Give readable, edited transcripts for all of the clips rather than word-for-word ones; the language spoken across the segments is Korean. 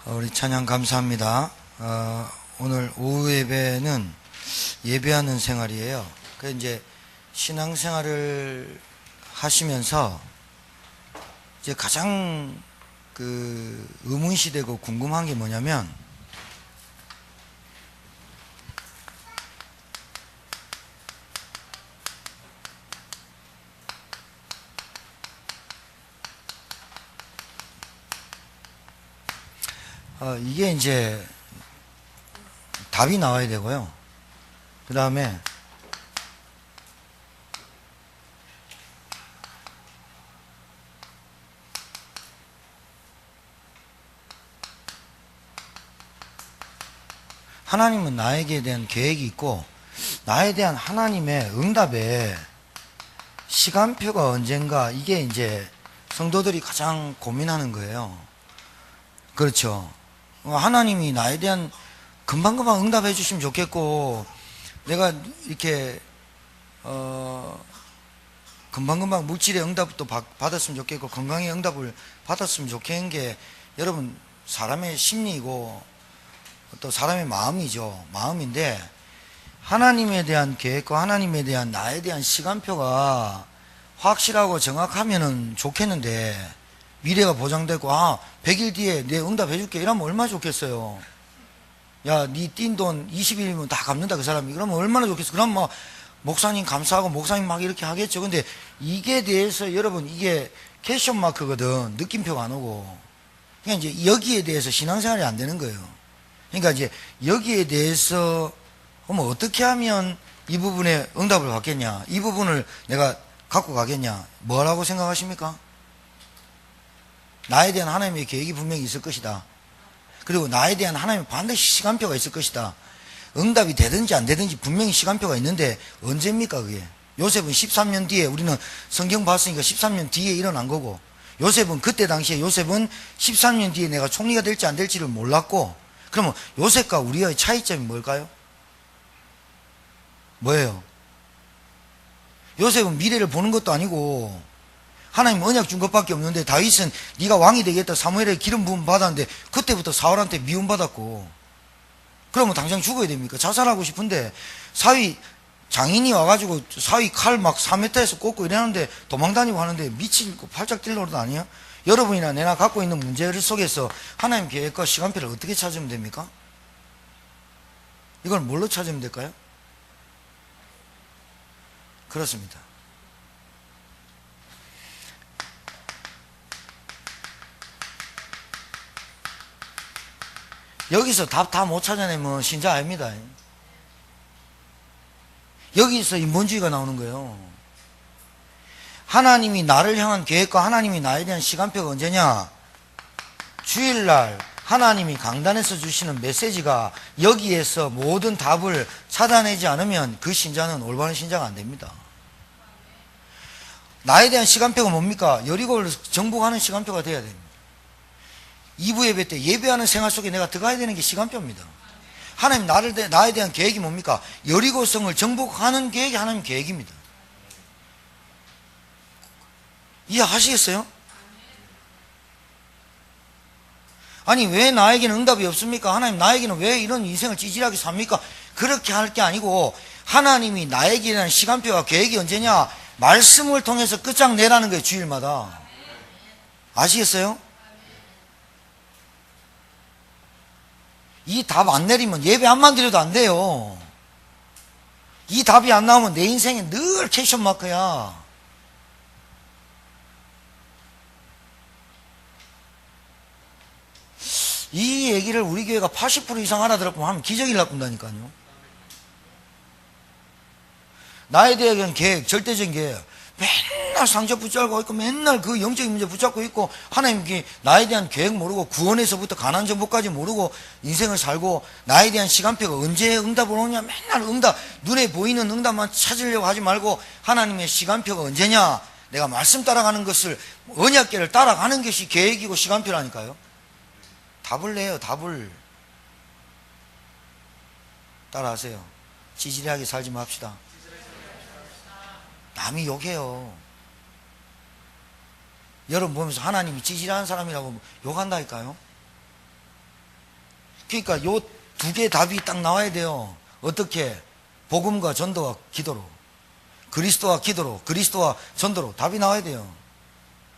우리 찬양 감사합니다. 오늘 오후 예배는 예배하는 생활이에요. 그 이제 신앙생활을 하시면서 이제 가장 의문시되고 궁금한 게 뭐냐면, 이게 이제 답이 나와야 되고요. 그 다음에 하나님은 나에게 대한 계획이 있고, 나에 대한 하나님의 응답에 시간표가 언젠가, 이게 이제 성도들이 가장 고민하는 거예요. 그렇죠. 하나님이 나에 대한 금방금방 응답해 주시면 좋겠고, 내가 이렇게 금방금방 물질의 응답도 받았으면 좋겠고, 건강의 응답을 받았으면 좋겠는 게 여러분 사람의 심리이고 또 사람의 마음이죠. 마음인데, 하나님에 대한 계획과 하나님에 대한 나에 대한 시간표가 확실하고 정확하면은 좋겠는데, 미래가 보장되고 100일 뒤에 내 응답해 줄게 이러면 얼마나 좋겠어요. 야, 니 띈 돈 20일이면 다 갚는다 그 사람이. 그러면 얼마나 좋겠어. 그럼 뭐 목사님 감사하고 목사님 막 이렇게 하겠죠. 근데 이게 대해서 여러분, 이게 캐션 마크거든. 느낌표가 안 오고. 그러니까 이제 여기에 대해서 신앙생활이 안 되는 거예요. 그러니까 이제 여기에 대해서 어떻게 하면 이 부분에 응답을 받겠냐, 이 부분을 내가 갖고 가겠냐, 뭐라고 생각하십니까? 나에 대한 하나님의 계획이 분명히 있을 것이다. 그리고 나에 대한 하나님의 반드시 시간표가 있을 것이다. 응답이 되든지 안 되든지 분명히 시간표가 있는데 언제입니까 그게? 요셉은 13년 뒤에, 우리는 성경 봤으니까 13년 뒤에 일어난 거고, 요셉은 그때 당시에 요셉은 13년 뒤에 내가 총리가 될지 안 될지를 몰랐고, 그러면 요셉과 우리의 차이점이 뭘까요? 뭐예요? 요셉은 미래를 보는 것도 아니고 하나님 언약 준 것밖에 없는데, 다윗은 네가 왕이 되겠다 사무엘의 기름 부음 받았는데 그때부터 사울한테 미움받았고, 그러면 당장 죽어야 됩니까? 자살하고 싶은데 사위 장인이 와가지고 사위 칼 막 4m에서 꽂고 이러는데 도망다니고 하는데 미치고 팔짝 뛸 노릇 아니야? 여러분이나 내가 갖고 있는 문제를 속에서 하나님 계획과 시간표를 어떻게 찾으면 됩니까? 이걸 뭘로 찾으면 될까요? 그렇습니다. 여기서 답 다 못 찾아내면 신자 아닙니다. 여기서 인본주의가 나오는 거예요. 하나님이 나를 향한 계획과 하나님이 나에 대한 시간표가 언제냐? 주일날 하나님이 강단에서 주시는 메시지가 여기에서 모든 답을 찾아내지 않으면 그 신자는 올바른 신자가 안 됩니다. 나에 대한 시간표가 뭡니까? 여리고를 정복하는 시간표가 돼야 됩니다. 2부 예배 때 예배하는 생활 속에 내가 들어가야 되는 게 시간표입니다. 하나님 나에 대한 계획이 뭡니까? 여리고성을 정복하는 계획이 하나님 계획입니다. 이해하시겠어요? 아니, 왜 나에게는 응답이 없습니까? 하나님 나에게는 왜 이런 인생을 찌질하게 삽니까? 그렇게 할 게 아니고, 하나님이 나에게 대한 시간표와 계획이 언제냐? 말씀을 통해서 끝장내라는 거예요. 주일마다. 아시겠어요? 이 답 안 내리면 예배 한번 드려도 안 돼요. 이 답이 안 나오면 내 인생에 늘 캐션 마크야. 이 얘기를 우리 교회가 80% 이상 알아들었고 하면 기적이 나쁜다니까요. 나에 대한 계획, 절대적인 계획. 맨날 상처 붙잡고 있고, 맨날 그 영적인 문제 붙잡고 있고, 하나님께 나에 대한 계획 모르고, 구원에서부터 가난 정보까지 모르고 인생을 살고, 나에 대한 시간표가 언제 응답을 오냐, 맨날 응답, 눈에 보이는 응답만 찾으려고 하지 말고, 하나님의 시간표가 언제냐, 내가 말씀 따라가는 것을, 언약궤를 따라가는 것이 계획이고 시간표라니까요. 답을 내요. 답을 따라하세요. 찌질하게 살지 맙시다. 남이 욕해요. 여러분 보면서 하나님이 찌질한 사람이라고 욕한다니까요. 그러니까 요 두 개 답이 딱 나와야 돼요. 어떻게? 복음과 전도와 기도로. 그리스도와 기도로, 그리스도와 전도로 답이 나와야 돼요.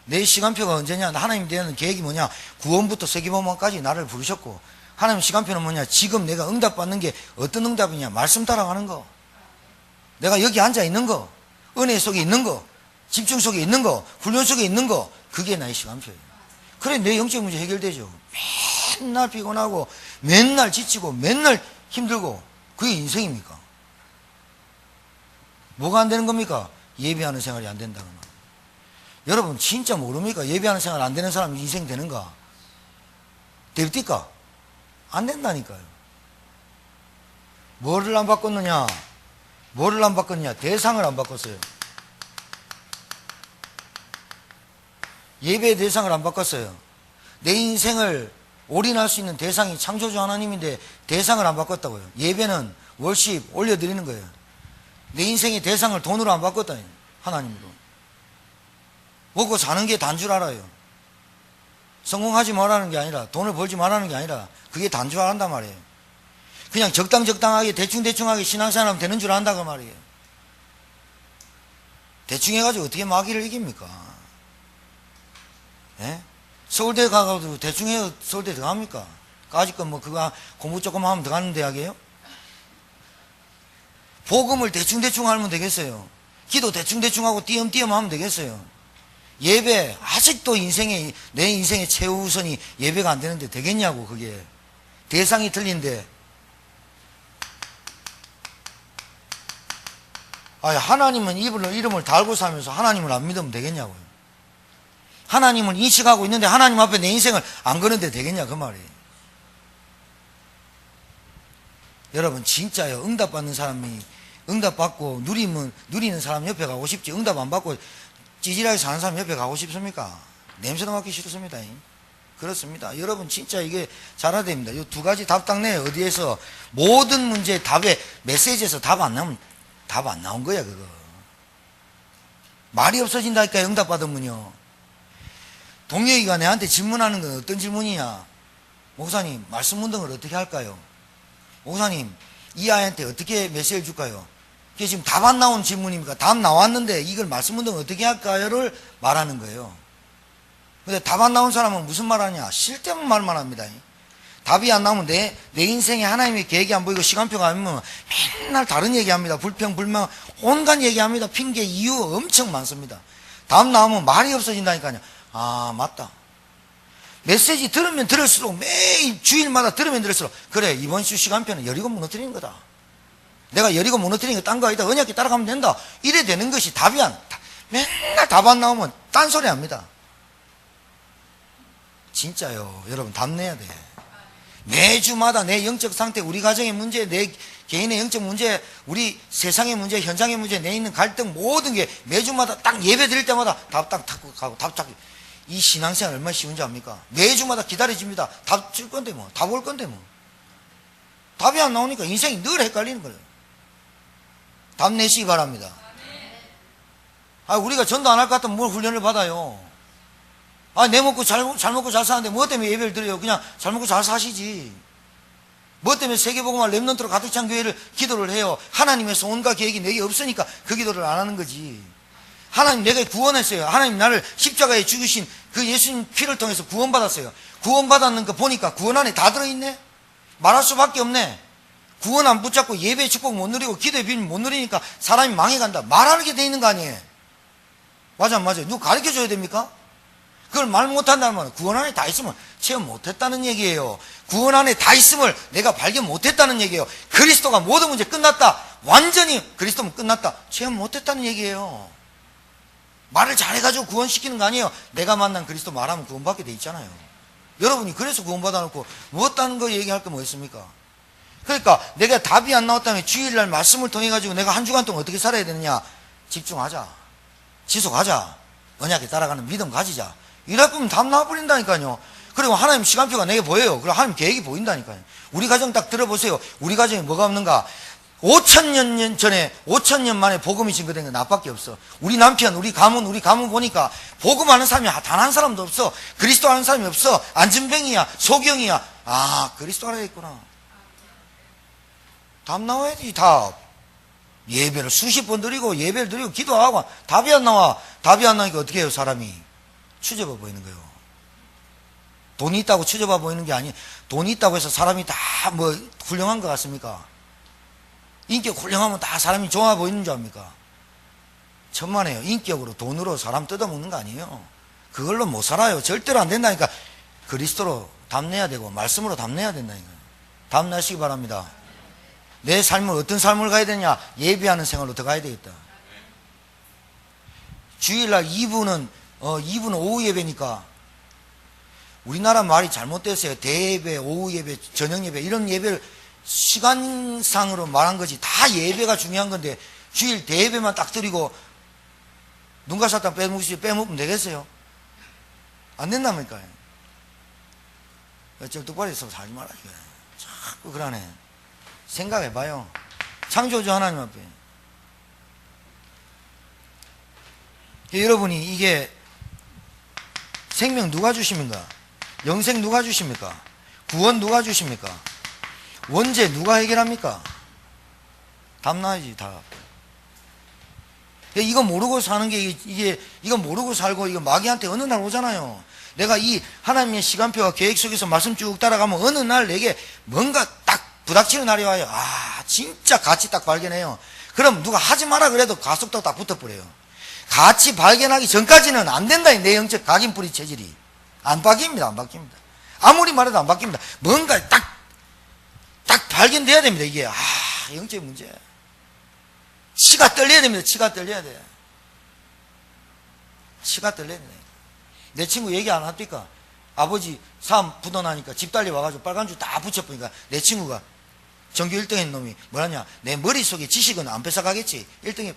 내 시간표가 언제냐? 하나님 대한 계획이 뭐냐? 구원부터 세계복음화까지 나를 부르셨고, 하나님 시간표는 뭐냐? 지금 내가 응답받는 게 어떤 응답이냐? 말씀 따라가는 거. 내가 여기 앉아 있는 거, 은혜 속에 있는 거, 집중 속에 있는 거, 훈련 속에 있는 거, 그게 나의 시간표예요. 그래 내 영적 문제 해결되죠. 맨날 피곤하고 맨날 지치고 맨날 힘들고 그게 인생입니까? 뭐가 안 되는 겁니까? 예배하는 생활이 안 된다는 말. 여러분 진짜 모릅니까? 예배하는 생활 안 되는 사람 인생 되는가? 됩니까? 안 된다니까요. 뭐를 안 바꿨느냐? 뭐를 안 바꿨느냐? 대상을 안 바꿨어요. 예배의 대상을 안 바꿨어요. 내 인생을 올인할 수 있는 대상이 창조주 하나님인데 대상을 안 바꿨다고요. 예배는 월십 올려드리는 거예요. 내 인생의 대상을 돈으로 안 바꿨다니, 하나님으로. 먹고 사는 게 단 줄 알아요. 성공하지 말라는 게 아니라, 돈을 벌지 말라는 게 아니라 그게 단 줄 안단 말이에요. 그냥 적당하게 대충하게 신앙생활하면 되는 줄 안다고 말이에요. 대충 해가지고 어떻게 마귀를 이깁니까? 예? 서울대 가가지고 대충 해서 서울대 들어갑니까? 까짓 뭐 그거 공부 조금 하면 들어가는 대학이에요? 복음을 대충 하면 되겠어요? 기도 대충 하고 띄엄띄엄 하면 되겠어요? 예배 아직도 내 인생의 최우선이 예배가 안 되는데 되겠냐고. 그게 대상이 틀린데. 하나님은 이름을 달고 살면서 하나님을 안 믿으면 되겠냐고요. 하나님을 인식하고 있는데 하나님 앞에 내 인생을 안 거는데 되겠냐 그 말이에요. 여러분 진짜요. 응답받는 사람이 응답받고 누리는 사람 옆에 가고 싶지, 응답 안 받고 찌질하게 사는 사람 옆에 가고 싶습니까? 냄새도 맡기 싫습니다. 그렇습니다. 여러분 진짜 이게 잘해야 됩니다. 이 두 가지 답 딱 내요. 어디에서 모든 문제의 답에 메시지에서 답 안 나오면 답 안 나온 거야 그거. 말이 없어진다니까. 응답받으면요. 동료이가 내한테 질문하는 건 어떤 질문이냐? 목사님 말씀 운동을 어떻게 할까요? 목사님 이 아이한테 어떻게 메시지를 줄까요? 그게 지금 답 안 나온 질문입니까? 답 나왔는데 이걸 말씀 운동을 어떻게 할까요?를 말하는 거예요. 근데 답 안 나온 사람은 무슨 말 하냐? 쓸데없는 말만 합니다. 답이 안 나오면 내 인생에 하나님의 계획이 안 보이고 시간표가 안 보이면 맨날 다른 얘기합니다. 불평, 불만, 온갖 얘기합니다. 핑계, 이유 엄청 많습니다. 답 나오면 말이 없어진다니까요. 아, 맞다. 메시지 들으면 들을수록 매일 주일마다 들으면 들을수록 그래 이번 주 시간표는 여리고 무너뜨리는 거다. 내가 여리고 무너뜨리는 거 딴 거 아니다. 언약에 따라가면 된다. 이래 되는 것이 답이 맨날 답 안 나오면 딴소리 합니다. 진짜요. 여러분 답 내야 돼. 매주마다 내 영적 상태, 우리 가정의 문제, 내 개인의 영적 문제, 우리 세상의 문제, 현장의 문제, 내 있는 갈등 모든 게 매주마다 딱 예배 드릴 때마다 답 딱 가고 답 딱. 이 신앙생활 얼마나 쉬운지 압니까? 매주마다 기다려집니다. 답 줄 건데 뭐. 답 올 건데 뭐. 답이 안 나오니까 인생이 늘 헷갈리는 거예요. 답 내시기 바랍니다. 우리가 전도 안 할 것 같으면 뭘 훈련을 받아요? 내 먹고 잘 먹고 잘 사는데 뭐 때문에 예배를 드려요? 그냥 잘 먹고 잘 사시지. 뭐 때문에 세계복음화 렘넌트로 가득 찬 교회를 기도를 해요? 하나님의 소원과 계획이 내게 없으니까 그 기도를 안 하는 거지. 하나님 내가 구원했어요. 하나님 나를 십자가에 죽으신 그 예수님 피를 통해서 구원받았어요. 구원받았는 거 보니까 구원 안에 다 들어있네? 말할 수밖에 없네. 구원 안 붙잡고 예배의 축복 못 누리고 기도의 비밀 못 누리니까 사람이 망해간다. 말하게 돼 있는 거 아니에요? 맞아 안 맞아요? 누구 가르쳐줘야 됩니까? 그걸 말 못한다는 말은 구원 안에 다 있으면 체험 못했다는 얘기예요. 구원 안에 다 있음을 내가 발견 못했다는 얘기예요. 그리스도가 모든 문제 끝났다. 완전히 그리스도면 끝났다. 체험 못했다는 얘기예요. 말을 잘해가지고 구원시키는 거 아니에요. 내가 만난 그리스도 말하면 구원받게 돼 있잖아요. 여러분이 그래서 구원받아놓고 뭐 다른 거 얘기할 게 뭐 있습니까? 그러니까 내가 답이 안 나왔다면 주일날 말씀을 통해 가지고 내가 한 주간 동안 어떻게 살아야 되느냐? 집중하자. 지속하자. 언약에 따라가는 믿음 가지자. 이럴 거면 답 나와버린다니까요. 그리고 하나님 시간표가 내게 보여요. 그리고 하나님 계획이 보인다니까요. 우리 가정 딱 들어보세요. 우리 가정에 뭐가 없는가? 5,000년 전에 5,000년 만에 복음이 증거된 건 나밖에 없어. 우리 남편, 우리 가문 보니까 복음하는 사람이 단 한 사람도 없어. 그리스도 하는 사람이 없어. 안진뱅이야, 소경이야. 아, 그리스도 하나 있구나. 답 나와야지. 답. 예배를 수십 번 드리고 예배를 드리고 기도하고 답이 안 나와. 답이 안 나니까 어떻게 해요? 사람이 추접해 보이는 거예요. 돈이 있다고 추접해 보이는 게 아니에요. 돈이 있다고 해서 사람이 다 뭐 훌륭한 것 같습니까? 인격 훌륭하면 다 사람이 좋아 보이는 줄 압니까? 천만에요. 인격으로 돈으로 사람 뜯어먹는 거 아니에요. 그걸로 못 살아요. 절대로 안 된다니까. 그리스도로 답내야 되고 말씀으로 답내야 된다니까. 답내시기 바랍니다. 내 삶을 어떤 삶을 가야 되냐? 예배하는 생활로 더 가야 되겠다. 주일날 2부는 오후 예배니까 우리나라 말이 잘못됐어요. 대예배, 오후 예배, 저녁 예배 이런 예배를 시간상으로 말한 거지. 다 예배가 중요한 건데 주일 대예배만 딱 드리고 눈과 사탕 빼먹으면 되겠어요? 안 된답니까? 저 똑바로 있어 살지 마라. 자꾸 그러네. 생각해봐요. 창조주 하나님 앞에. 여러분이 이게 생명 누가 주십니까? 영생 누가 주십니까? 구원 누가 주십니까? 원죄 누가 해결합니까? 답 나야지, 답. 이거 모르고 사는 게, 이거 모르고 살고, 이거 마귀한테 어느 날 오잖아요. 내가 이 하나님의 시간표와 계획 속에서 말씀 쭉 따라가면 어느 날 내게 뭔가 딱 부닥치는 날이 와요. 아, 진짜 가치 딱 발견해요. 그럼 누가 하지 마라 그래도 가속도 딱 붙어버려요. 가치 발견하기 전까지는 안 된다, 내 영적 각인뿌리 체질이. 안 바뀝니다, 안 바뀝니다. 아무리 말해도 안 바뀝니다. 뭔가 딱 발견돼야 됩니다, 이게. 아, 영적 문제. 치가 떨려야 됩니다, 치가 떨려야 돼. 치가 떨려야 돼. 내 친구 얘기 안 합니까? 아버지 사업 부도나니까 집 달리 와가지고 빨간 줄 다 붙여보니까 내 친구가 전교 1등 했는 놈이 뭐라냐? 내 머릿속에 지식은 안 뺏어가겠지. 1등 했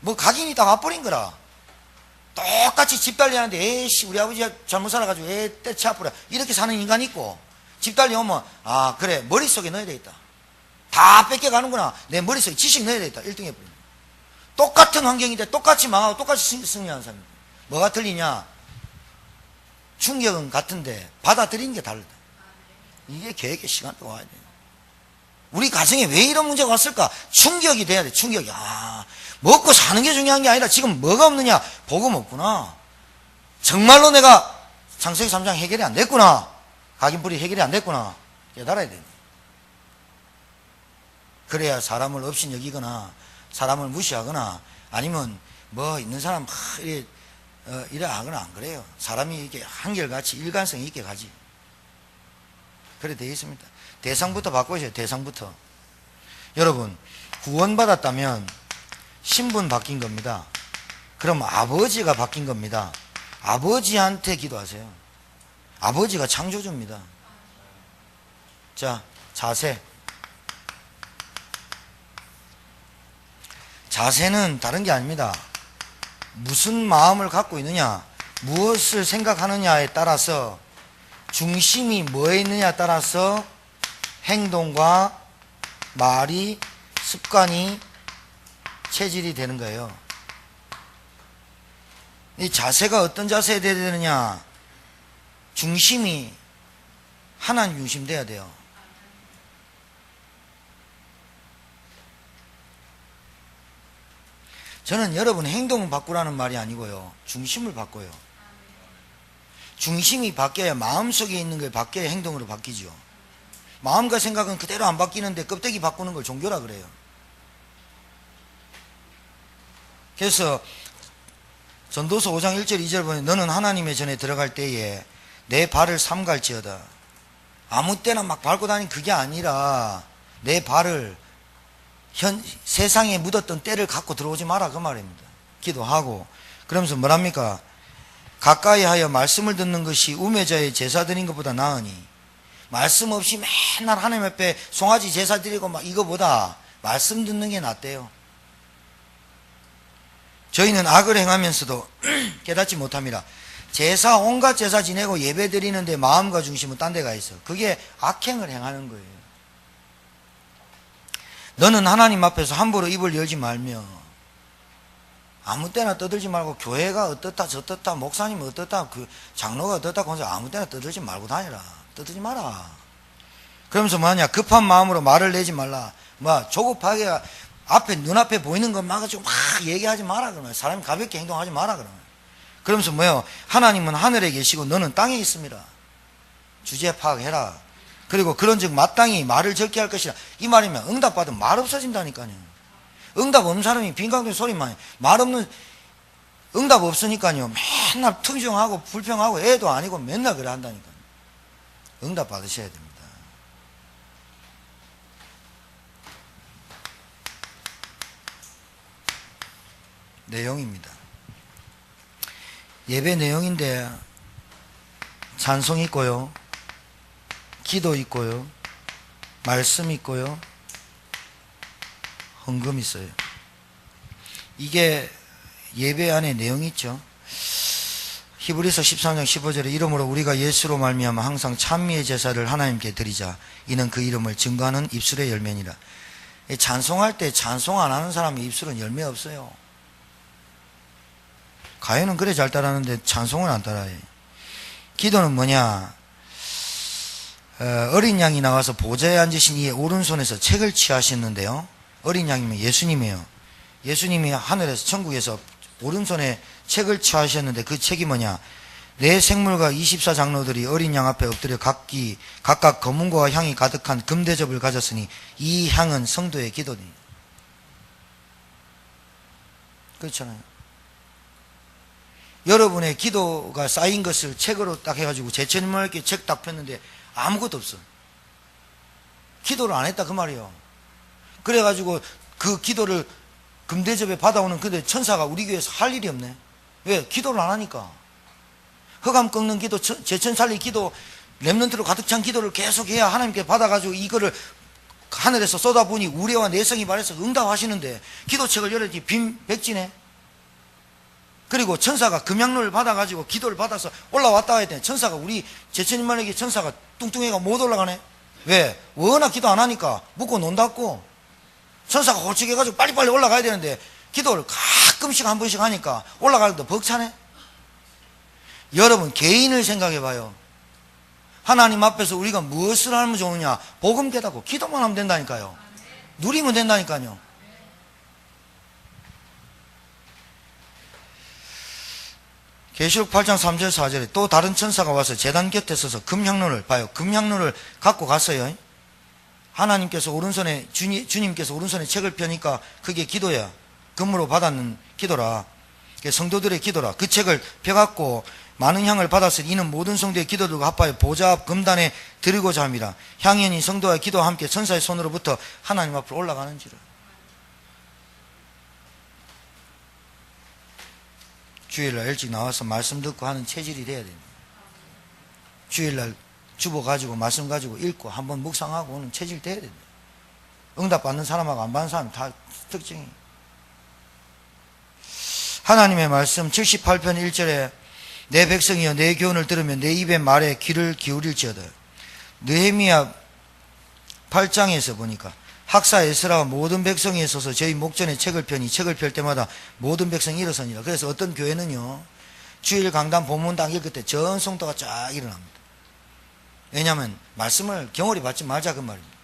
뭐 각인이 다 와버린 거라. 똑같이 집 달리 하는데 에이씨 우리 아버지가 잘못 살아가지고 때치 아프라 이렇게 사는 인간이 있고 집 달리 오면 아 그래 머릿속에 넣어야 되겠다. 다 뺏겨가는구나. 내 머릿속에 지식 넣어야 되겠다. 1등 해버린 거야. 똑같은 환경인데 똑같이 망하고 똑같이 승리하는 사람입니다. 뭐가 틀리냐? 충격은 같은데 받아들이는 게 다르다. 이게 계획의 시간도 와야 돼요. 우리 가정에 왜 이런 문제가 왔을까? 충격이 돼야 돼. 충격이. 아, 먹고 사는 게 중요한 게 아니라 지금 뭐가 없느냐? 복음 없구나. 정말로 내가 창세기 3장 해결이 안 됐구나. 각인뿌리 해결이 안 됐구나. 깨달아야 돼. 그래야 사람을 없인 여기거나 사람을 무시하거나 아니면 뭐 있는 사람 이래 하거나 안 그래요. 사람이 이렇게 한결같이 일관성 있게 가지. 그래 되어 있습니다. 대상부터 바꾸셔요. 대상부터. 여러분 구원받았다면 신분 바뀐 겁니다. 그럼 아버지가 바뀐 겁니다. 아버지한테 기도하세요. 아버지가 창조주입니다. 자, 자세. 자세는 다른 게 아닙니다. 무슨 마음을 갖고 있느냐, 무엇을 생각하느냐에 따라서 중심이 뭐에 있느냐에 따라서 행동과 말이, 습관이, 체질이 되는 거예요. 이 자세가 어떤 자세에 돼야 되느냐? 중심이 하나님 중심 돼야 돼요. 저는 여러분 행동을 바꾸라는 말이 아니고요. 중심을 바꿔요. 중심이 바뀌어야 마음속에 있는 게 바뀌어야 행동으로 바뀌죠. 마음과 생각은 그대로 안 바뀌는데 껍데기 바꾸는 걸 종교라 그래요. 그래서 전도서 5장 1절 2절 보면 너는 하나님의 전에 들어갈 때에 내 발을 삼갈지어다. 아무 때나 막 밟고 다니는 그게 아니라 내 발을 세상에 묻었던 때를 갖고 들어오지 마라 그 말입니다. 기도하고 그러면서 뭐랍니까? 가까이 하여 말씀을 듣는 것이 우매자의 제사 드린 것보다 나으니 말씀 없이 맨날 하나님 앞에 송아지 제사 드리고 막 이거보다 말씀 듣는 게 낫대요. 저희는 악을 행하면서도 깨닫지 못합니다. 제사 온갖 제사 지내고 예배 드리는데 마음과 중심은 딴 데 가 있어. 그게 악행을 행하는 거예요. 너는 하나님 앞에서 함부로 입을 열지 말며 아무 때나 떠들지 말고 교회가 어떻다 저떻다 목사님은 어떻다 그 장로가 어떻다 그러면서 아무 때나 떠들지 말고 다니라. 떠들지 마라. 그러면서 뭐냐 급한 마음으로 말을 내지 말라. 뭐 조급하게 앞에 눈앞에 보이는 것 막아가지고 막 얘기하지 마라 그러면 사람이 가볍게 행동하지 마라 그러면 그러면서 뭐요 하나님은 하늘에 계시고 너는 땅에 있습니다. 주제 파악해라. 그리고 그런즉 마땅히 말을 적게 할 것이라. 이 말이면 응답받으면 말 없어진다니까요. 응답 없는 사람이 빈강된 소리만 해. 말 없는 응답 없으니까요 맨날 퉁정하고 불평하고 애도 아니고 맨날 그래 한다니까요. 응답 받으셔야 됩니다. 내용입니다. 예배 내용인데 찬송 있고요, 기도 있고요, 말씀 있고요, 헌금 있어요. 이게 예배 안에 내용이 있죠. 히브리서 13장 15절에 이러므로 우리가 예수로 말미암아 항상 찬미의 제사를 하나님께 드리자. 이는 그 이름을 증거하는 입술의 열매니라. 찬송할 때 찬송 안 하는 사람의 입술은 열매 없어요. 가요는 그래 잘 따라하는데 찬송은 안 따라해. 기도는 뭐냐? 어린 양이 나와서 보좌에 앉으신 이의 오른손에서 책을 취하셨는데요. 어린 양이면 예수님이에요. 예수님이 하늘에서 천국에서 오른손에 책을 취하셨는데 그 책이 뭐냐? 네 생물과 24장로들이 어린 양 앞에 엎드려 각각 검은고와 향이 가득한 금대접을 가졌으니 이 향은 성도의 기도니. 그렇잖아요. 여러분의 기도가 쌓인 것을 책으로 딱 해가지고 제천인물 이렇게 책 딱 폈는데 아무것도 없어. 기도를 안 했다 그 말이에요. 그래가지고 그 기도를 금대접에 받아오는 근데 천사가 우리 교회에서 할 일이 없네. 왜? 기도를 안 하니까. 흑암 꺾는 기도, 제천 살리 기도, 렘넌트로 가득 찬 기도를 계속해야 하나님께 받아가지고 이거를 하늘에서 쏟아부으니 우레와 내성이 발해서 응답하시는데 기도책을 열었더니 빈 백지네. 그리고 천사가 금양로를 받아가지고 기도를 받아서 올라왔다 해야 돼. 천사가 우리 제천인만에게 천사가 뚱뚱해가 못 올라가네. 왜? 워낙 기도 안 하니까 묻고 논다고. 천사가 홀쭉해가지고 빨리빨리 올라가야 되는데 기도를 가끔씩 한 번씩 하니까 올라갈 때도 벅차네. 여러분 개인을 생각해 봐요. 하나님 앞에서 우리가 무엇을 하면 좋으냐? 복음 깨닫고 기도만 하면 된다니까요. 누리면 된다니까요. 계시록 8장 3절 4절에 또 다른 천사가 와서 제단 곁에 서서 금향로를 봐요. 금향로를 갖고 갔어요. 하나님께서 오른손에 주님께서 오른손에 책을 펴니까 그게 기도야. 금으로 받았는 기도라. 성도들의 기도라. 그 책을 펴갖고 많은 향을 받았으니 이는 모든 성도의 기도들과 합하여 보좌 앞 금단에 드리고자 함이라. 향연이 성도와 기도와 함께 천사의 손으로부터 하나님 앞으로 올라가는지라. 주일날 일찍 나와서 말씀 듣고 하는 체질이 돼야 됩니다. 주일날 주보 가지고 말씀 가지고 읽고 한번 묵상하고 오는 체질 돼야 됩니다. 응답 받는 사람하고 안 받는 사람 다 특징이. 하나님의 말씀 78편 1절에 내 백성이여 내 교훈을 들으면 내 입의 말에 귀를 기울일지어다. 느헤미야 8장에서 보니까 학사 에스라와 모든 백성이 서서 저희 목전에 책을 펴니 책을 펼 때마다 모든 백성이 일어서니라. 그래서 어떤 교회는요 주일 강단 본문당 읽을 때 전 성도가 쫙 일어납니다. 왜냐하면 말씀을 경홀히 받지 말자 그 말입니다.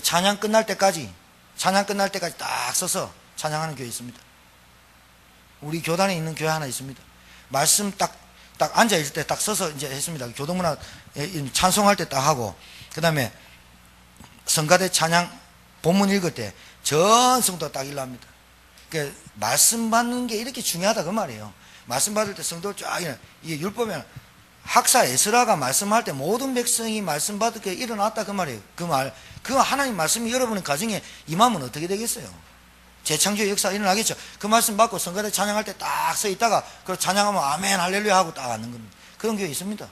찬양 끝날 때까지 딱 서서 찬양하는 교회 있습니다. 우리 교단에 있는 교회 하나 있습니다. 말씀 딱 앉아있을 때 딱 서서 이제 했습니다. 교동문화 찬송할 때 딱 하고, 그 다음에 성가대 찬양 본문 읽을 때 전 성도가 딱 일어납니다. 그러니까 말씀 받는 게 이렇게 중요하다 그 말이에요. 말씀 받을 때 성도를 쫙 일어나. 이게 율법에 학사 에스라가 말씀할 때 모든 백성이 말씀 받게 일어났다 그 말이에요. 그 하나님 말씀이 여러분의 가정에 임하면 어떻게 되겠어요? 재창조의 역사가 일어나겠죠. 그 말씀 받고 성가대 찬양할 때 딱 서 있다가 그 찬양하면 아멘 할렐루야 하고 딱 앉는 겁니다. 그런 교회 있습니다.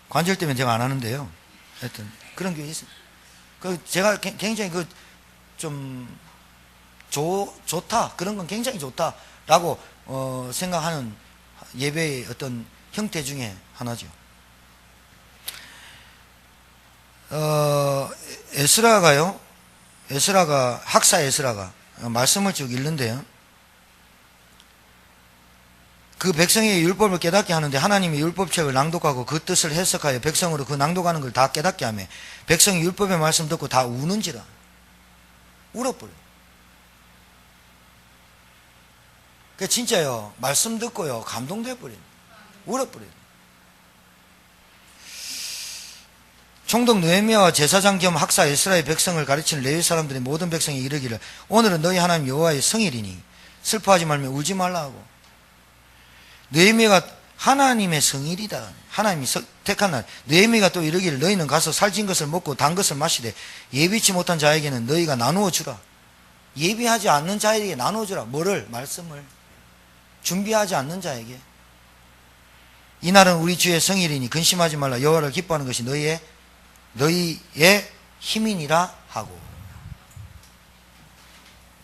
관절 때문에 제가 안 하는데요. 하여튼 그런 교회 있습니다. 제가 굉장히 좀 좋다, 그런 건 굉장히 좋다라고 생각하는 예배의 어떤 형태 중에 하나죠. 에스라가요 학사 에스라가 말씀을 쭉 읽는데요. 그 백성의 율법을 깨닫게 하는데 하나님이 율법책을 낭독하고 그 뜻을 해석하여 백성으로 그 낭독하는 걸 다 깨닫게 하며 백성이 율법의 말씀 듣고 다 우는지라. 울어버려. 그 진짜요. 말씀 듣고요. 감동돼 버려. 울어버려. 총독 느헤미야와 제사장 겸 학사 에스라의 백성을 가르치는 레위 사람들이 모든 백성이 이르기를 오늘은 너희 하나님 여호와의 성일이니 슬퍼하지 말며 울지 말라 하고. 느헤미야가 하나님의 성일이다. 하나님이 택한 날. 느헤미야가 또 이르기를 너희는 가서 살찐 것을 먹고 단 것을 마시되 예비치 못한 자에게는 너희가 나누어 주라. 예비하지 않는 자에게 나누어 주라. 뭐를? 말씀을. 준비하지 않는 자에게. 이날은 우리 주의 성일이니 근심하지 말라. 여호와를 기뻐하는 것이 너희의 힘이니라 하고.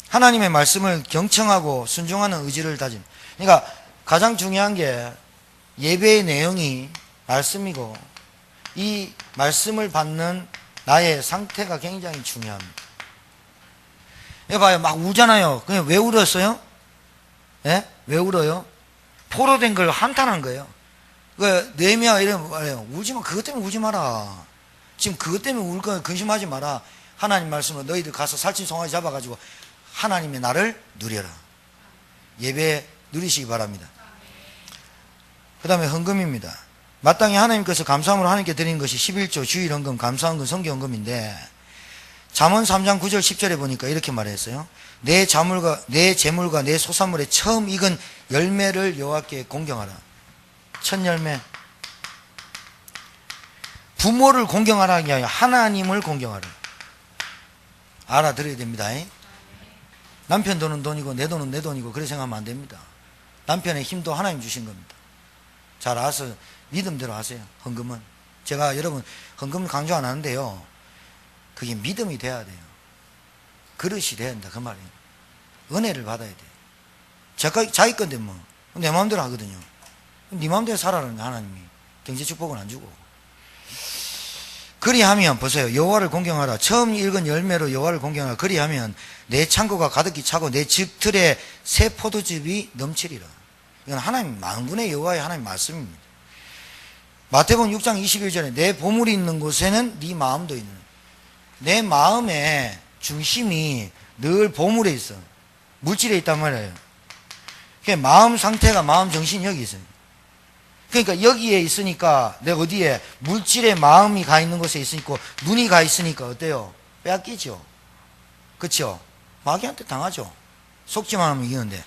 하나님의 말씀을 경청하고 순종하는 의지를 다짐. 그러니까 가장 중요한 게 예배의 내용이 말씀이고 이 말씀을 받는 나의 상태가 굉장히 중요합니다. 여봐요. 막 우잖아요. 그냥 왜 울었어요? 예? 왜 울어요? 포로된 걸 한탄한 거예요. 느헤미야가 이러면 말해요. 울지 마. 그것 때문에 울지 마라. 지금 그것 때문에 울 거 근심하지 마라. 하나님 말씀으로 너희들 가서 살찐 송아지 잡아가지고 하나님의 나를 누려라. 예배 누리시기 바랍니다. 그 다음에 헌금입니다. 마땅히 하나님께서 감사함으로 하나님께 드리는 것이 11조 주일 헌금, 감사헌금, 성경헌금인데 잠언 3장 9절 10절에 보니까 이렇게 말했어요. 내 재물과 내 소산물의 처음 익은 열매를 여호와께 공경하라. 첫 열매. 부모를 공경하라는 게 아니라 하나님을 공경하라. 알아들어야 됩니다. 남편 돈은 돈이고 내 돈은 내 돈이고 그렇게 생각하면 안 됩니다. 남편의 힘도 하나님 주신 겁니다. 잘 알아서 믿음대로 하세요. 헌금은. 제가 여러분 헌금 강조 안 하는데요. 그게 믿음이 돼야 돼요. 그릇이 돼야 된다 그 말이에요. 은혜를 받아야 돼요. 자기 건데 뭐 내 마음대로 하거든요. 네 마음대로 살아라는 하나님이 경제 축복은 안 주고. 그리하면 보세요. 여호와를 공경하라. 처음 읽은 열매로 여호와를 공경하라. 그리하면 내 창고가 가득히 차고 내 집 틀에 새 포도즙이 넘치리라. 이건 하나님 만군의 여호와의 하나님 말씀입니다. 마태복음 6장 21절에 내 보물이 있는 곳에는 네 마음도 있는. 내 마음의 중심이 늘 보물에 있어. 물질에 있단 말이에요. 그러니까 마음 상태가 마음 정신이 여기 있어요. 그러니까 여기에 있으니까 내가 어디에 물질의 마음이 가 있는 곳에 있으니까 눈이 가 있으니까 어때요? 빼앗기죠. 그렇죠? 마귀한테 당하죠. 속지만 하면 이기는데.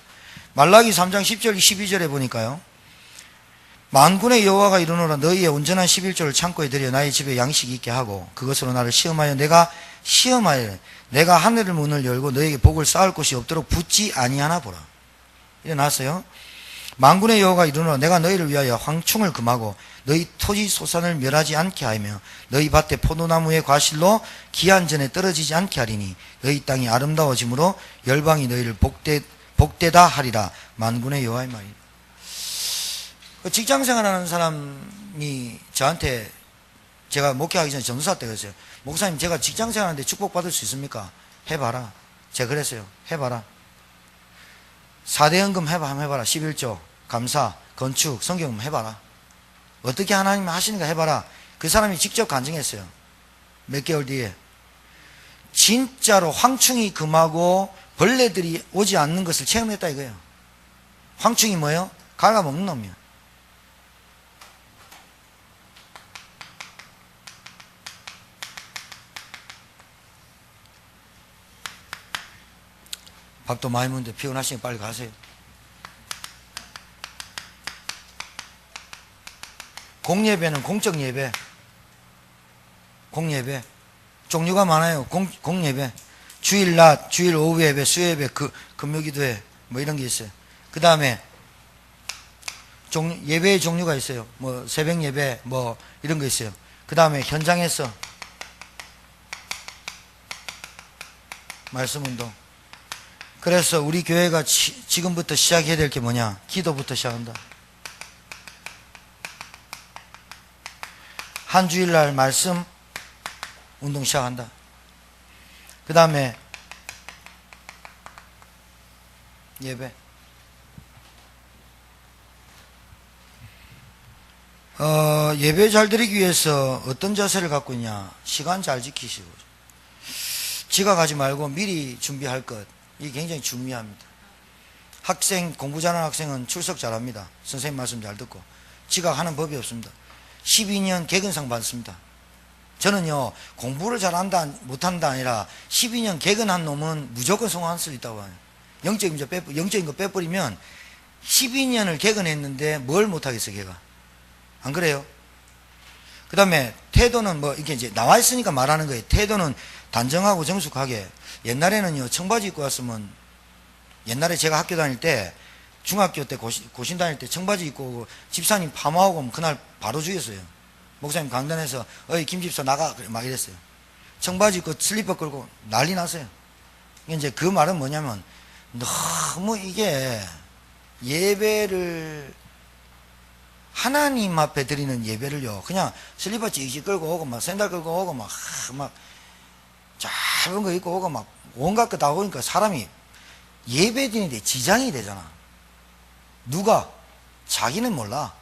말라기 3장 10절 12절에 보니까요. 만군의 여호와가 이르노라 너희의 온전한 11조를 창고에 들여 나의 집에 양식이 있게 하고 그것으로 나를 시험하여 내가 하늘의 문을 열고 너희에게 복을 쌓을 곳이 없도록 붙지 아니하나 보라. 일어났어요. 만군의 여호와가 이르노라 내가 너희를 위하여 황충을 금하고 너희 토지 소산을 멸하지 않게 하며 너희 밭에 포도나무의 과실로 기한 전에 떨어지지 않게 하리니 너희 땅이 아름다워짐으로 열방이 너희를 복되다 하리라. 만군의 여호와의 말이다. 직장생활하는 사람이 저한테 제가 목회하기 전에 전도사 때 그랬어요. 목사님 제가 직장생활하는데 축복받을 수 있습니까? 해봐라. 제가 그랬어요. 해봐라. 4대 헌금 한번 해봐라. 11조 감사 건축 성경금 해봐라. 어떻게 하나님 하시는가 해봐라. 그 사람이 직접 간증했어요. 몇 개월 뒤에 진짜로 황충이 금하고 벌레들이 오지 않는 것을 체험했다 이거예요. 황충이 뭐예요? 갉아먹는 놈이야. 밥도 많이 먹는데 피곤하시면 빨리 가세요. 공예배는 공적 예배. 공예배. 종류가 많아요. 공예배. 주일 낮, 주일 오후 예배, 수요예배, 금요기도회, 뭐 이런 게 있어요. 그 다음에 예배의 종류가 있어요. 뭐 새벽 예배, 뭐 이런 거 있어요. 그 다음에 현장에서 말씀 운동. 그래서 우리 교회가 지금부터 시작해야 될 게 뭐냐? 기도부터 시작한다. 한 주일날 말씀 운동 시작한다. 그 다음에 예배. 예배 잘 드리기 위해서 어떤 자세를 갖고 있냐? 시간 잘 지키시고, 지각하지 말고 미리 준비할 것. 이게 굉장히 중요합니다. 학생, 공부 잘하는 학생은 출석 잘합니다. 선생님 말씀 잘 듣고. 지각하는 법이 없습니다. 12년 개근상 받습니다. 저는요, 공부를 잘한다, 못한다 아니라 12년 개근한 놈은 무조건 성공할 수 있다고 해요. 영적인 거 빼버리면 12년을 개근했는데 뭘 못하겠어, 걔가. 안 그래요? 그 다음에 태도는 뭐, 이게 이제 나와 있으니까 말하는 거예요. 태도는 단정하고 정숙하게. 옛날에는요, 청바지 입고 왔으면, 옛날에 제가 학교 다닐 때, 중학교 때 고신 다닐 때 청바지 입고 오고 집사님 파마하고 오면 그날 바로 죽였어요. 목사님 강단에서, 어이, 김 집사 나가. 막 이랬어요. 청바지 입고 슬리퍼 끌고 난리 났어요. 이제 그 말은 뭐냐면, 너무 이게 예배를 하나님 앞에 드리는 예배를요, 그냥 슬리퍼 찌직 끌고 오고, 막 샌들 끌고 오고, 막 짧은 거 입고 오고, 막 온갖 거 다 오니까 사람이 예배 드리는데 지장이 되잖아. 누가? 자기는 몰라.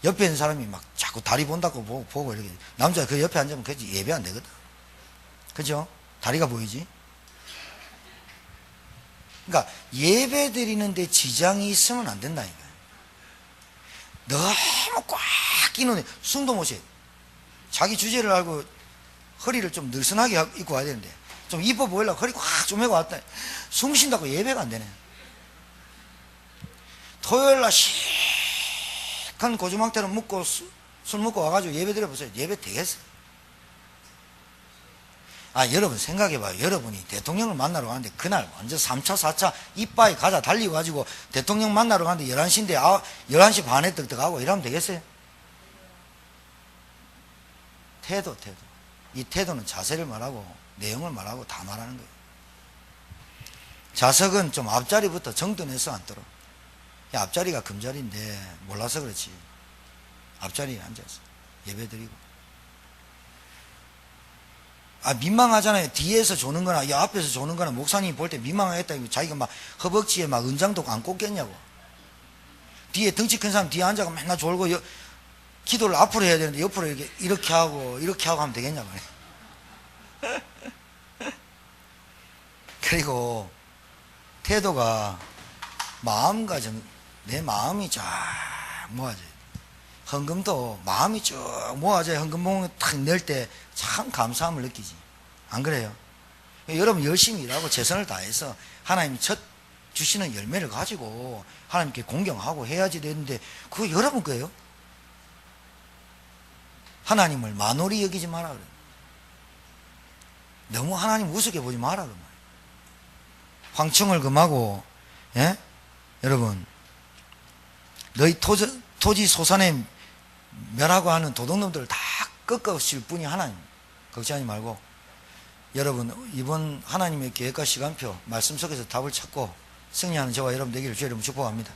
옆에 있는 사람이 막 자꾸 다리 본다고 보고 이렇게. 남자가 그 옆에 앉으면 그지 예배 안 되거든. 그죠? 다리가 보이지? 그러니까 예배 드리는데 지장이 있으면 안 된다니까. 너무 꽉 끼는 숨도 못 쉬어. 자기 주제를 알고 허리를 좀 늘씬하게 입고 와야 되는데 좀 이뻐 보이려고 허리 꽉 좀 해고 왔다. 숨 쉰다고 예배가 안 되네. 토요일날 시큰 고주망태를 묵고 술 먹고 와가지고 예배 드려보세요. 예배 되겠어요? 여러분 생각해봐요. 여러분이 대통령을 만나러 가는데 그날 완전 3차 4차 이빠이 가자 달리고 가지고 대통령 만나러 가는데 11시인데 11시 반에 떡떡하고 이러면 되겠어요? 태도. 이 태도는 자세를 말하고 내용을 말하고 다 말하는 거예요. 좌석은 좀 앞자리부터 정돈해서 앉도록. 앞자리가 금자리인데 몰라서 그렇지. 앞자리에 앉아서 예배 드리고. 민망하잖아요. 뒤에서 조는 거나, 앞에서 조는 거나, 목사님이 볼 때 민망하겠다. 자기가 막 허벅지에 막 은장도 안 꽂겠냐고. 뒤에 덩치 큰 사람 뒤에 앉아가 맨날 졸고, 기도를 앞으로 해야 되는데, 옆으로 이렇게 하고 하면 되겠냐고. 그리고, 태도가, 내 마음이 쫙 모아져요. 헌금도 마음이 쭉 모아져야 헌금봉을 탁 낼 때 참 감사함을 느끼지. 안 그래요? 여러분 열심히 일하고 최선을 다해서 하나님이 첫 주시는 열매를 가지고 하나님께 공경하고 해야지 되는데 그거 여러분 거예요? 하나님을 만홀히 여기지 마라 그래요. 너무 하나님 우습게 보지 마라 그 말이에요. 황청을 금하고 여러분 너희 토지 소산에 멸하고 하는 도둑놈들을 다 꺾으실 분이 하나님. 걱정하지 말고 여러분 이번 하나님의 계획과 시간표 말씀 속에서 답을 찾고 승리하는 저와 여러분 되기를 주의 이름으로 축복합니다.